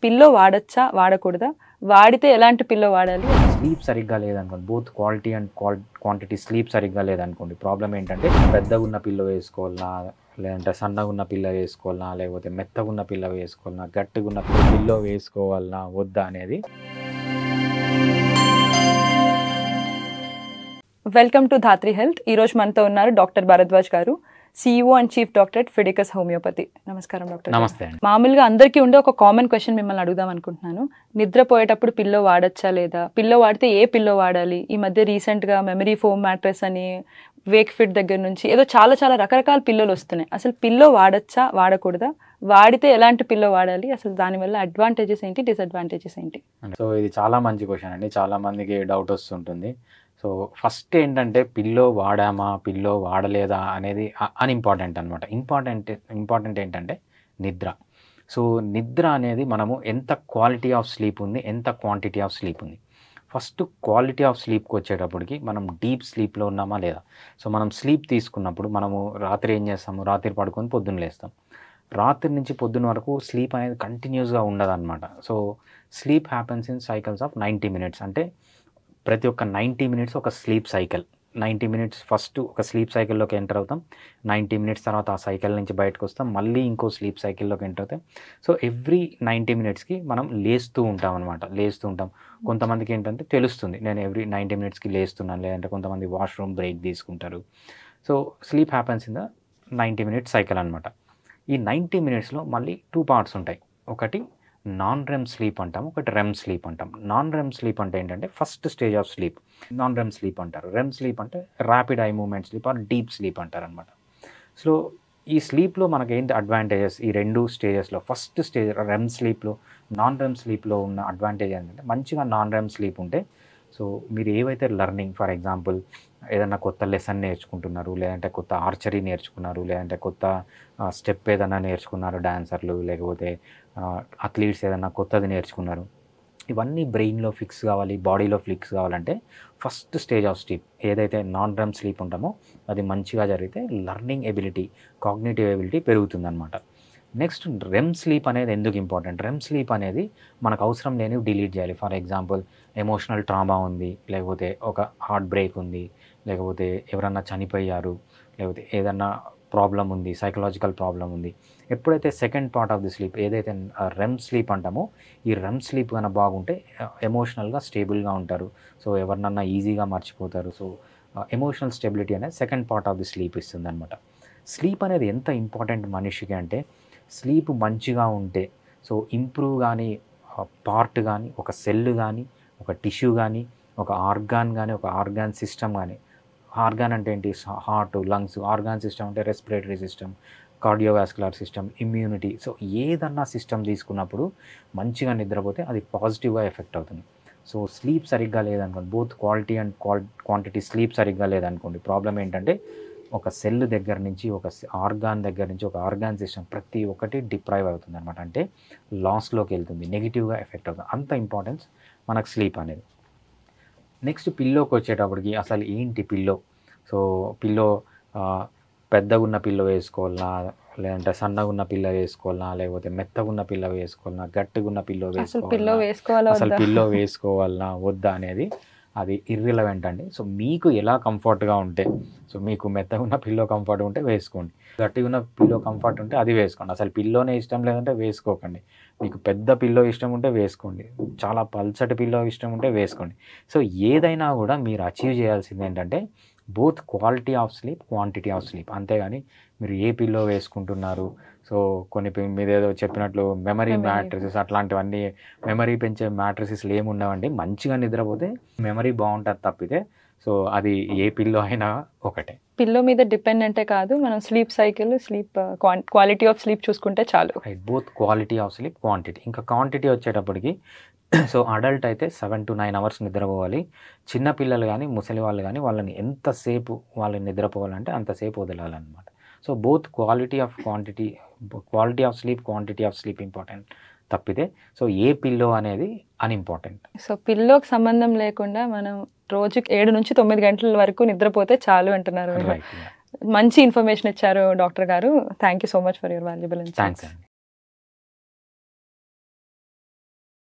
Pillow వాడొచ్చా? వాడకూడదా? వాడితే ఎలాంటి పిల్లో వాడాలి? స్లీప్ సరిగ్గా లేదనుకోండి, both quality and quantity sleep సరిగ్గా లేదనుకోండి, ప్రాబ్లం ఏంటంటే పెద్దగా ఉన్న పిల్లో వేసుకోవాలన్నా, లేదంటే సన్నగా ఉన్న పిల్ల వేసుకోవాలన్నా, లేకపోతే మెత్తగా ఉన్న పిల్ల వేసుకోవాలన్నా, గట్టిగా ఉన్న పిల్లో వేసుకోవాలన్నా వద్దా అనేది. Welcome to Dhatri health. ఈరోజు మనతో ఉన్నారు డాక్టర్ భరద్వాజ్ గారు, CEO and chief doctor at Fidicus homeopathy. నమస్కారం డాక్టర్. నమస్తే అండి. మామూలుగా అందరికీ ఉండే ఒక కామన్ క్వశ్చన్ మిమ్మల్ని అడుగుదాం అనుకుంటున్నాను. నిద్రపోయేటప్పుడు పిల్లో వాడచ్చా లేదా? పిల్లో వాడితే ఏ పిల్లో వాడాలి? ఈ మధ్య రీసెంట్గా మెమరీ ఫోమ్ మ్యాట్రెస్ అని, వేక్ ఫిట్ దగ్గర నుంచి ఏదో చాలా చాలా రకరకాల పిల్లోలు వస్తున్నాయి. అసలు పిల్లో వాడచ్చా? వాడకూడదా? వాడితే ఎలాంటి పిల్లో వాడాలి? అసలు దానివల్ల అడ్వాంటేజెస్ ఏంటి, డిసడ్వాంటేజెస్ ఏంటి? సో ఇది చాలా మంచి క్వశ్చన్ అండి, చాలా మందికి డౌట్ వస్తుంటుంది. సో ఫస్ట్ ఏంటంటే పిల్లో వాడామా, పిల్లో వాడలేదా అనేది అన్ఇంపార్టెంట్ అనమాట. ఇంపార్టెంట్ ఏంటంటే నిద్ర. సో నిద్ర అనేది మనము ఎంత క్వాలిటీ ఆఫ్ స్లీప్ ఉంది, ఎంత క్వాంటిటీ ఆఫ్ స్లీప్ ఉంది. ఫస్ట్ క్వాలిటీ ఆఫ్ స్లీప్కి వచ్చేటప్పటికి మనం డీప్ స్లీప్లో ఉన్నామా లేదా. సో మనం స్లీప్ తీసుకున్నప్పుడు మనము రాత్రి ఏం చేస్తాము, రాత్రి పడుకొని పొద్దున్న లేస్తాం. రాత్రి నుంచి పొద్దున్న వరకు స్లీప్ అనేది కంటిన్యూస్గా ఉండదన్నమాట. So sleep happens in cycles of 90 minutes. అంటే ప్రతి ఒక్క 90 minutes ఒక స్లీప్ సైకిల్. 90 minutes ఫస్ట్ ఒక స్లీప్ సైకిల్లోకి ఎంటర్ అవుతాం. 90 minutes తర్వాత ఆ సైకిల్ నుంచి బయటకు వస్తాం, మళ్ళీ ఇంకో స్లీప్ సైకిల్లోకి ఎంటర్ అవుతాం. సో ఎవ్రీ 90 minutesకి మనం లేస్తూ ఉంటాం అనమాట. కొంతమందికి ఏంటంటే తెలుస్తుంది, నేను ఎవ్రీ 90 minutesకి లేస్తున్నాను, లేదంటే కొంతమంది వాష్రూమ్ బ్రేక్ తీసుకుంటారు. So sleep happens in the 90 minutes cycle అనమాట. ఈ 90 minutesలో మళ్ళీ 2 parts ఉంటాయి. ఒకటి నాన్ రెమ్ స్లీప్ అంటాం, ఒకటి రెమ్ స్లీప్ అంటాం. నాన్ రెమ్ స్లీప్ అంటే ఏంటంటే first stage of sleep, non REM sleep అంటారు. రెమ్ స్లీప్ అంటే rapid eye movement sleep are deep sleep అంటారు అనమాట. సో ఈ స్లీప్లో మనకి ఏంటి అడ్వాంటేజెస్, ఈ రెండు స్టేజెస్లో ఫస్ట్ స్టేజ్ రెమ్ స్లీప్లో, నాన్ రెమ్ స్లీప్లో ఉన్న అడ్వాంటేజ్ ఏంటంటే మంచిగా నాన్ రెమ్ స్లీప్ ఉంటే, సో మీరు ఏవైతే లెర్నింగ్, ఫర్ ఎగ్జాంపుల్ ఏదైనా కొత్త లెసన్ నేర్చుకుంటున్నారు, లేదంటే కొత్త ఆర్చరీ నేర్చుకున్నారు, లేదంటే కొత్త స్టెప్ ఏదైనా నేర్చుకున్నారు, డాన్సర్లు లేకపోతే అథ్లీట్స్ ఏదైనా కొత్తది నేర్చుకున్నారు, ఇవన్నీ బ్రెయిన్లో ఫిక్స్ కావాలి, బాడీలో ఫిక్స్ కావాలంటే ఫస్ట్ స్టేజ్ ఆఫ్ స్లీప్ ఏదైతే నాన్ రెమ్ స్లీప్ ఉంటామో అది మంచిగా జరిగితే లెర్నింగ్ ఎబిలిటీ, కాగ్నిటివ్ ఎబిలిటీ పెరుగుతుందన్నమాట. నెక్స్ట్ రెమ్ స్లీప్ అనేది ఎందుకు ఇంపార్టెంట్? రెమ్ స్లీప్ అనేది మనకు అవసరం లేనివి డిలీట్ చేయాలి. ఫర్ ఎగ్జాంపుల్ ఎమోషనల్ ట్రామా ఉంది, లేకపోతే ఒక హార్ట్ బ్రేక్ ఉంది, లేకపోతే ఎవరన్నా చనిపోయారు, లేకపోతే ఏదన్నా ప్రాబ్లం ఉంది, సైకలాజికల్ ప్రాబ్లం ఉంది. ఎప్పుడైతే second part of the sleep ఏదైతే రెమ్ స్లీప్ అంటామో, ఈ రెమ్ స్లీప్ కన్నా బాగుంటే ఎమోషనల్గా స్టేబుల్గా ఉంటారు. సో ఎవరినన్నా ఈజీగా మర్చిపోతారు. సో ఎమోషనల్ స్టెబిలిటీ అనేది second part of the sleep ఇస్తుంది అనమాట. స్లీప్ అనేది ఎంత ఇంపార్టెంట్ మనిషికి అంటే, స్లీప్ మంచిగా ఉంటే సో ఇంప్రూవ్ కానీ పార్ట్ కానీ, ఒక సెల్ కానీ, ఒక టిష్యూ కానీ, ఒక ఆర్గాన్ కానీ, ఒక ఆర్గాన్ సిస్టమ్ కానీ. ఆర్గాన్ అంటే ఏంటి? Heart, lungs. ఆర్గాన్ సిస్టమ్ అంటే respiratory system, cardiovascular system, immunity. So ఏదన్నా సిస్టమ్ తీసుకున్నప్పుడు మంచిగా నిద్రపోతే అది పాజిటివ్గా ఎఫెక్ట్ అవుతుంది. సో స్లీప్ సరిగ్గా లేదనుకోండి, both quality and quantity sleep సరిగ్గా లేదనుకోండి, ప్రాబ్లం ఏంటంటే ఒక సెల్ దగ్గర నుంచి, ఒక ఆర్గాన్ దగ్గర నుంచి, ఒక ఆర్గాన్ సిస్టమ్ ప్రతి ఒక్కటి డిప్రైవ్ అవుతుంది అనమాట. అంటే లాస్లోకి వెళ్తుంది, నెగిటివ్గా ఎఫెక్ట్ అవుతుంది. అంత ఇంపార్టెన్స్ మనకు స్లీప్ అనేది. నెక్స్ట్ పిల్లోకి వచ్చేటప్పటికి అసలు ఏంటి పిల్లో? సో పిల్లో పెద్దగా ఉన్న పిల్లో వేసుకోవాలన్నా, లేదంటే సన్నగా ఉన్న పిల్ల వేసుకోవాలన్నా, లేకపోతే మెత్తగా ఉన్న పిల్ల వేసుకోవాలన్నా, గట్టిగా ఉన్న పిల్లో వేసుకోవాలన్నా, అసలు పిల్లో వేసుకోవాలన్నా వద్దా అనేది అది ఇర్రిలవెంట్ అండి. సో మీకు ఎలా కంఫర్ట్గా ఉంటే, సో మీకు మెత్తగా ఉన్న పిల్లో కంఫర్ట్ ఉంటే వేసుకోండి, గట్టిగా ఉన్న పిల్లో కంఫర్ట్ ఉంటే అది వేసుకోండి. అసలు పిల్లోనే ఇష్టం లేదంటే వేసుకోకండి. మీకు పెద్ద పిల్లో ఇష్టం ఉంటే వేసుకోండి, చాలా పల్చటి పిల్లో ఇష్టం ఉంటే వేసుకోండి. సో ఏదైనా కూడా మీరు అచీవ్ చేయాల్సింది ఏంటంటే both quality of sleep, quantity of sleep. అంతేగాని మీరు ఏ పిల్లో వేసుకుంటున్నారు, సో కొన్ని మీరు ఏదో చెప్పినట్లు మెమరీ మ్యాట్రిసెస్ అట్లాంటివన్నీ, మెమరీ పెంచే మ్యాట్రిసెస్లు ఏమి ఉండవండి. మంచిగా నిద్రపోతే మెమరీ బాగుంటుంది తప్పితే, సో అది ఏ పిల్లో అయినా ఒకటే. పిల్లో మీద డిపెండెంటే కాదు, మనం sleep cycle, sleep quality of sleep చూసుకుంటే చాలు. Both quality of sleep, quantity. ఇంకా క్వాంటిటీ వచ్చేటప్పటికి సో అడల్ట్ అయితే 7 to 9 hours నిద్రపోవాలి. చిన్నపిల్లలు కానీ, ముసలి వాళ్ళు కానీ వాళ్ళని ఎంతసేపు వాళ్ళని నిద్రపోవాలంటే అంతసేపు వదలాలన్నమాట. So both quality of sleep, quantity of sleep important తప్పితే సో ఏ పిల్లో అనేది అన్ఇంపార్టెంట్. సో పిల్లోకి సంబంధం లేకుండా మనం రోజుకి 7 నుంచి 9 గంటల వరకు నిద్రపోతే చాలు అంటున్నారు. మంచి ఇన్ఫర్మేషన్ ఇచ్చారు డాక్టర్ గారు. Thank you so much for your valuable insights. Thanks అండి.